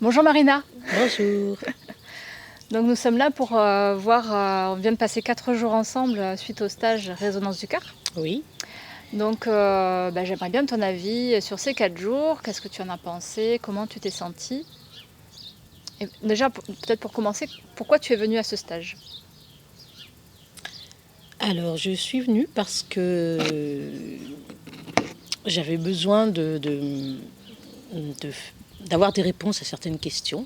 Bonjour Marina. Bonjour. Donc nous sommes là pour voir, on vient de passer 4 jours ensemble suite au stage Résonance du cœur. Oui. Donc j'aimerais bien ton avis sur ces 4 jours. Qu'est-ce que tu en as pensé? Comment tu t'es sentie? Et déjà, peut-être pour commencer, pourquoi tu es venue à ce stage? Alors, je suis venue parce que j'avais besoin d'avoir des réponses à certaines questions.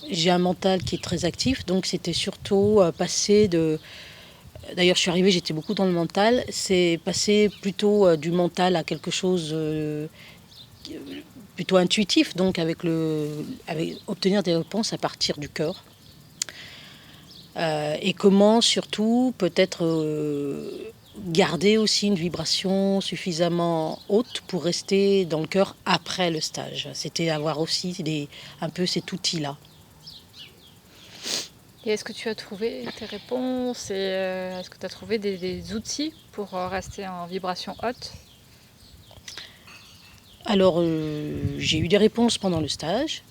J'ai un mental qui est très actif, donc c'était surtout passer de... D'ailleurs, je suis arrivée, j'étais beaucoup dans le mental. C'est passer plutôt du mental à quelque chose plutôt intuitif, donc avec obtenir des réponses à partir du cœur. Et comment surtout peut-être garder aussi une vibration suffisamment haute pour rester dans le cœur après le stage. C'était avoir aussi un peu cet outil-là. Et est-ce que tu as trouvé tes réponses et est-ce que tu as trouvé des outils pour rester en vibration haute? Alors j'ai eu des réponses pendant le stage.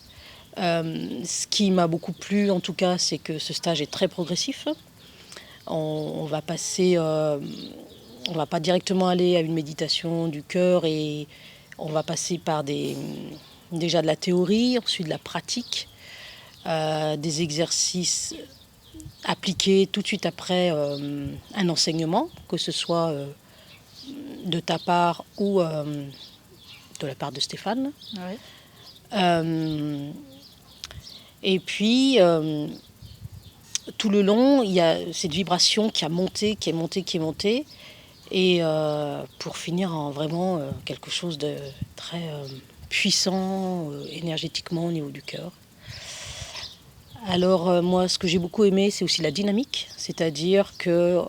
Ce qui m'a beaucoup plu en tout cas, c'est que ce stage est très progressif. On va passer, on va pas directement aller à une méditation du cœur et on va passer par déjà de la théorie, ensuite de la pratique, des exercices appliqués tout de suite après un enseignement, que ce soit de ta part ou de la part de Stéphane. Oui. Et puis, tout le long, il y a cette vibration qui a monté, qui est montée, qui est montée. Et pour finir en vraiment quelque chose de très puissant énergétiquement au niveau du cœur. Alors moi, ce que j'ai beaucoup aimé, c'est aussi la dynamique, c'est-à-dire que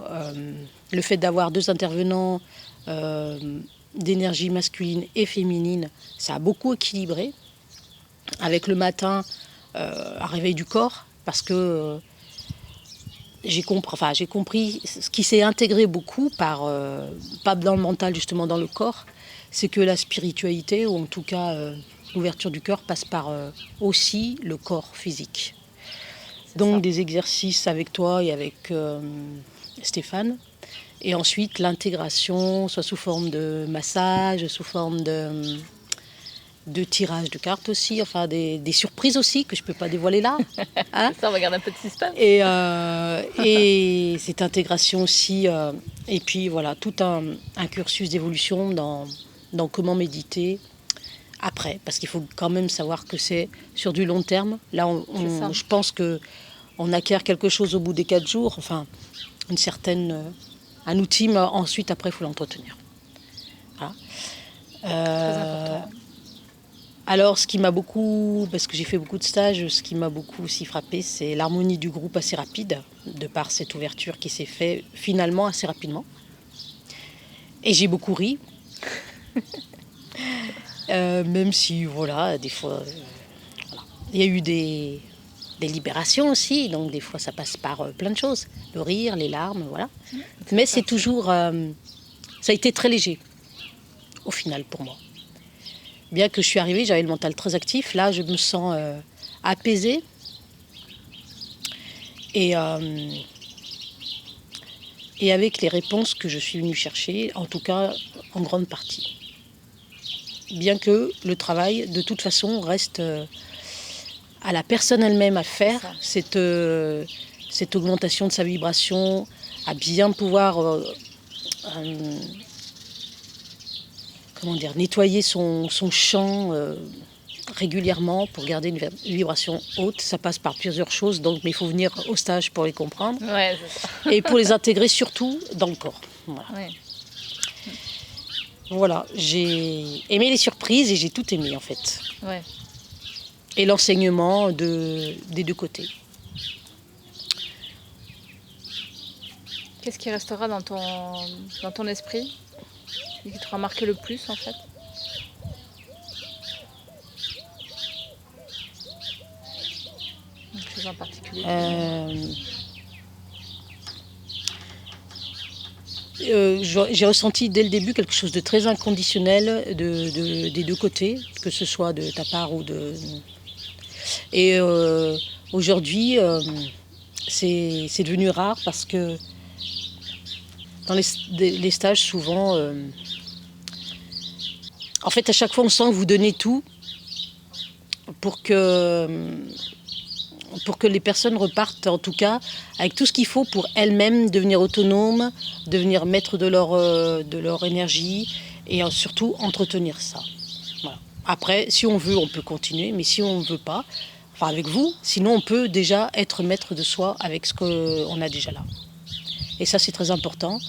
le fait d'avoir deux intervenants d'énergie masculine et féminine, ça a beaucoup équilibré. Avec le matin, un réveil du corps, parce que j'ai compris ce qui s'est intégré beaucoup pas dans le mental, justement dans le corps, c'est que la spiritualité, ou en tout cas l'ouverture du cœur, passe par aussi le corps physique. Donc des exercices avec toi et avec Stéphane. Et ensuite l'intégration, soit sous forme de massage, sous forme de tirage de cartes aussi, enfin des surprises aussi que je ne peux pas dévoiler là. Hein. C'est ça, on va garder un peu de suspense. Et cette intégration aussi, et puis voilà, tout un cursus d'évolution dans comment méditer après, parce qu'il faut quand même savoir que c'est sur du long terme. Là, je pense qu'on acquiert quelque chose au bout des 4 jours, enfin, un outil, mais ensuite, après, il faut l'entretenir. Voilà. Très important. Alors, ce qui m'a beaucoup, parce que j'ai fait beaucoup de stages, ce qui m'a beaucoup aussi frappé, c'est l'harmonie du groupe assez rapide, de par cette ouverture qui s'est faite finalement assez rapidement. Et j'ai beaucoup ri. Même si, voilà, des fois, voilà. Il y a eu des libérations aussi, donc des fois ça passe par plein de choses. Le rire, les larmes, voilà. Mais c'est toujours, ça a été très léger, au final, pour moi. Bien que je suis arrivée, j'avais le mental très actif. Là, je me sens apaisée. Et avec les réponses que je suis venue chercher, en tout cas en grande partie. Bien que le travail, de toute façon, reste à la personne elle-même à faire, cette augmentation de sa vibration, à bien pouvoir nettoyer son champ régulièrement pour garder une vibration haute. Ça passe par plusieurs choses, mais il faut venir au stage pour les comprendre. Ouais, c'est ça. Et pour les intégrer surtout dans le corps. Voilà. Ouais. Voilà, j'ai aimé les surprises et j'ai tout aimé en fait. Ouais. Et l'enseignement des deux côtés. Qu'est-ce qui restera dans ton esprit et qui t'aura marqué le plus en fait? Quelque chose en particulier? j'ai ressenti dès le début quelque chose de très inconditionnel des deux côtés, que ce soit de ta part ou de... Et aujourd'hui, c'est devenu rare parce que dans les stages, souvent, en fait, à chaque fois, on sent que vous donnez tout pour que les personnes repartent, en tout cas, avec tout ce qu'il faut pour elles-mêmes devenir autonomes, devenir maîtres de leur énergie et surtout entretenir ça. Voilà. Après, si on veut, on peut continuer, mais si on ne veut pas, enfin avec vous, sinon on peut déjà être maître de soi avec ce qu'on a déjà là. Et ça, c'est très important,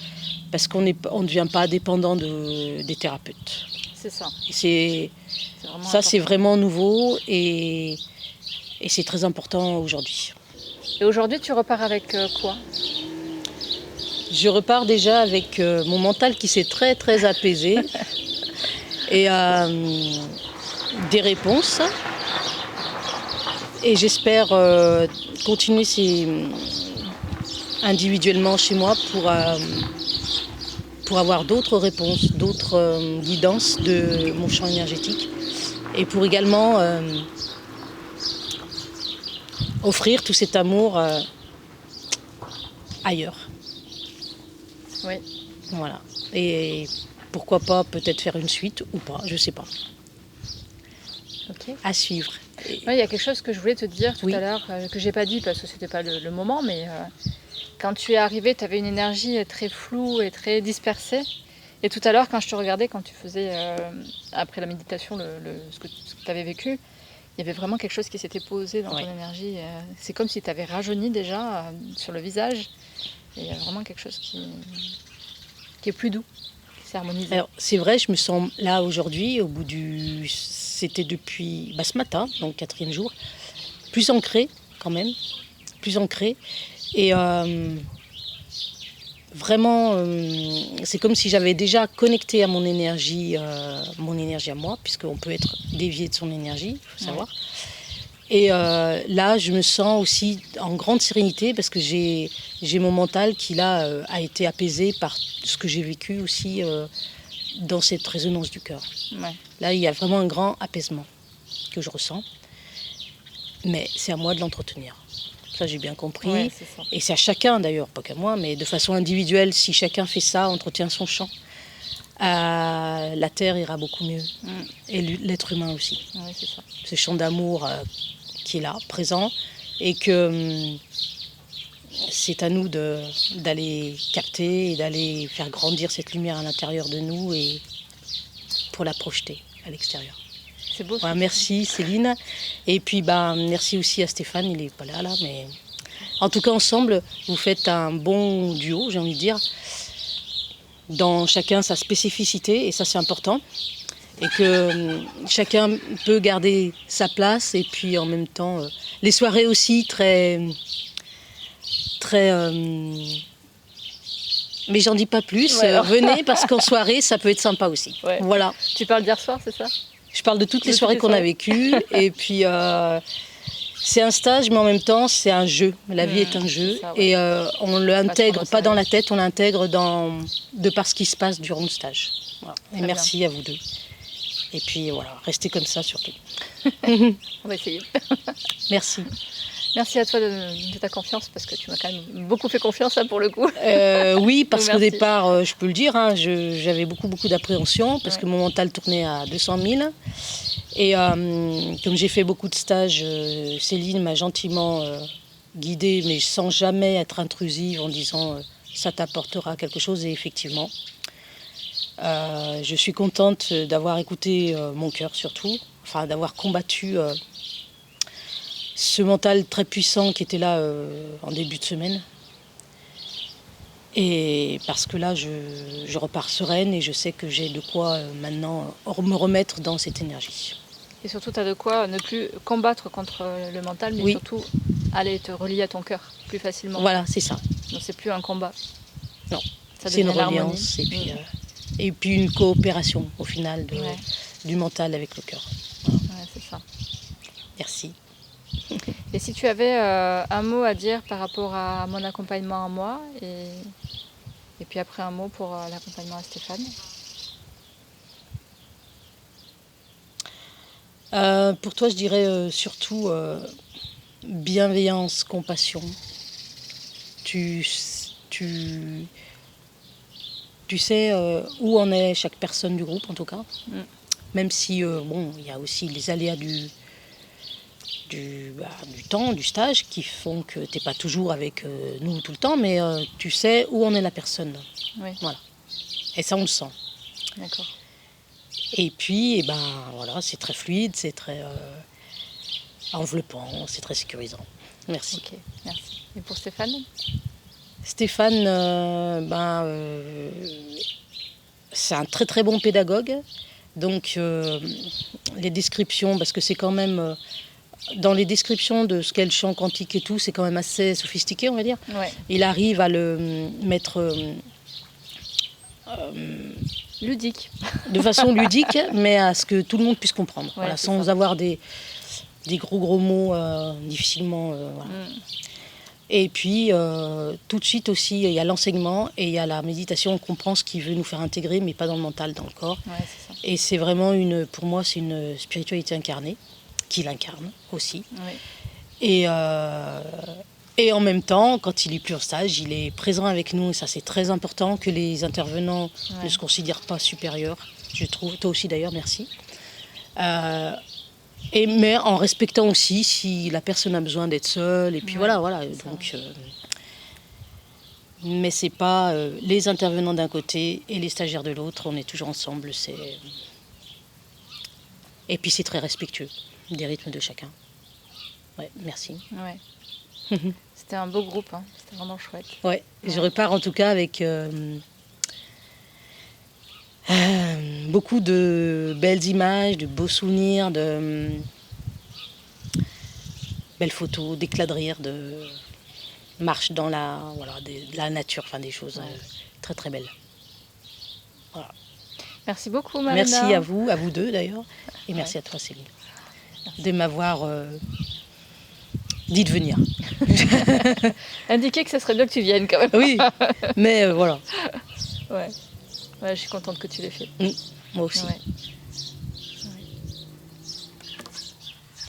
parce qu'on ne devient pas dépendant des thérapeutes. C'est ça. C'est vraiment nouveau et c'est très important aujourd'hui. Et aujourd'hui, tu repars avec quoi? Je repars déjà avec mon mental qui s'est très très apaisé et des réponses. Et j'espère continuer individuellement chez moi pour avoir d'autres réponses, d'autres guidances de mon champ énergétique et pour également offrir tout cet amour ailleurs. Oui. Voilà. Et pourquoi pas peut-être faire une suite ou pas, je sais pas. Ok. À suivre. Ouais, il y a quelque chose que je voulais te dire tout Oui. à l'heure, que j'ai pas dit parce que c'était pas le moment, mais quand tu es arrivé, tu avais une énergie très floue et très dispersée. Et tout à l'heure, quand je te regardais, quand tu faisais, après la méditation, ce que tu avais vécu, il y avait vraiment quelque chose qui s'était posé dans ton énergie. C'est comme si tu avais rajeuni déjà sur le visage. Et il y a vraiment quelque chose qui est plus doux, qui s'est harmonisé. Alors, c'est vrai, je me sens là aujourd'hui, au bout du... C'était depuis ce matin, donc 4e jour, plus ancrée quand même, plus ancrée. Et vraiment, c'est comme si j'avais déjà connecté à mon énergie à moi, puisqu'on peut être dévié de son énergie, il faut savoir. Et là, je me sens aussi en grande sérénité parce que j'ai mon mental qui là a été apaisé par ce que j'ai vécu aussi dans cette résonance du cœur. Ouais. Là, il y a vraiment un grand apaisement que je ressens, mais c'est à moi de l'entretenir. Ça, j'ai bien compris. Ouais, c'est ça. Et c'est à chacun d'ailleurs, pas qu'à moi, mais de façon individuelle, si chacun fait ça, entretient son champ, la terre ira beaucoup mieux. Et l'être humain aussi. Ouais, c'est ça. Ce champ d'amour qui est là, présent, et que c'est à nous d'aller capter et d'aller faire grandir cette lumière à l'intérieur de nous et pour la projeter à l'extérieur. C'est beau. Voilà, merci Céline. Et puis merci aussi à Stéphane, il n'est pas là, mais en tout cas ensemble, vous faites un bon duo, j'ai envie de dire, dans chacun sa spécificité, et ça c'est important. Et que chacun peut garder sa place, et puis en même temps, les soirées aussi très... mais j'en dis pas plus, venez parce qu'en soirée ça peut être sympa aussi. Ouais. Voilà. Tu parles d'hier soir, c'est ça? Je parle de toutes les soirées qu'on a vécues et puis c'est un stage mais en même temps c'est un jeu. La vie est un jeu ça, et on l'intègre pas dans la tête, on l'intègre de par ce qui se passe durant le stage. Voilà. Et merci bien à vous deux. Et puis voilà, restez comme ça surtout. On va essayer. Merci. Merci à toi de ta confiance, parce que tu m'as quand même beaucoup fait confiance pour le coup. Oui, parce qu'au départ, je peux le dire, hein, j'avais beaucoup d'appréhension, parce que mon mental tournait à 200 000. Et comme j'ai fait beaucoup de stages, Céline m'a gentiment guidée, mais sans jamais être intrusive, en disant ça t'apportera quelque chose. Et effectivement, je suis contente d'avoir écouté mon cœur surtout, enfin d'avoir combattu... ce mental très puissant qui était là en début de semaine. Et parce que là, je repars sereine et je sais que j'ai de quoi maintenant me remettre dans cette énergie. Et surtout, tu as de quoi ne plus combattre contre le mental, mais surtout aller te relier à ton cœur plus facilement. Voilà, c'est ça. Donc c'est plus un combat. Non, c'est une reliance et puis une coopération au final du mental avec le cœur. Voilà. Ouais, c'est ça. Merci. Et si tu avais un mot à dire par rapport à mon accompagnement à moi et puis après, un mot pour l'accompagnement à Stéphane. Pour toi, je dirais surtout bienveillance, compassion. Tu, tu, tu sais où en est chaque personne du groupe, en tout cas. Même si, bon, il y a aussi les aléas du temps, du stage, qui font que tu n'es pas toujours avec nous tout le temps, mais tu sais où en est la personne. Oui. Voilà. Et ça, on le sent. D'accord. Et puis, voilà, c'est très fluide, c'est très enveloppant, c'est très sécurisant. Merci. Ok, merci. Et pour Stéphane? Stéphane, c'est un très très bon pédagogue. Donc, les descriptions, parce que c'est quand même... dans les descriptions de ce qu'est le chant quantique et tout, c'est quand même assez sophistiqué, on va dire. Ouais. Il arrive à le mettre Ludique. de façon ludique, mais à ce que tout le monde puisse comprendre. Ouais, Voilà, c'est sans ça. avoir des gros mots difficilement. Voilà. Et puis, tout de suite aussi, il y a l'enseignement et il y a la méditation. On comprend ce qu'il veut nous faire intégrer, mais pas dans le mental, dans le corps. Ouais, c'est ça. Et c'est vraiment, pour moi, c'est une spiritualité incarnée, qu'il incarne aussi. Oui. Et en même temps, quand il est plus en stage, il est présent avec nous. Et ça, c'est très important que les intervenants ne se considèrent pas supérieurs, je trouve. Toi aussi, d'ailleurs, merci. Mais en respectant aussi si la personne a besoin d'être seule. Et puis voilà. Donc, mais c'est pas les intervenants d'un côté et les stagiaires de l'autre. On est toujours ensemble. Et puis c'est très respectueux des rythmes de chacun. Ouais, merci. Ouais. C'était un beau groupe, hein. C'était vraiment chouette. Ouais. Je repars en tout cas avec beaucoup de belles images, de beaux souvenirs, de belles photos, d'éclats de rire, de marches dans de la nature, enfin des choses très très belles. Voilà. Merci beaucoup, Marina. Merci à vous deux d'ailleurs, et merci à toi, Céline, de m'avoir dit de venir. Indiquer que ça serait bien que tu viennes quand même. Oui, mais voilà. Ouais. Ouais, je suis contente que tu l'aies fait. Moi aussi. Ouais.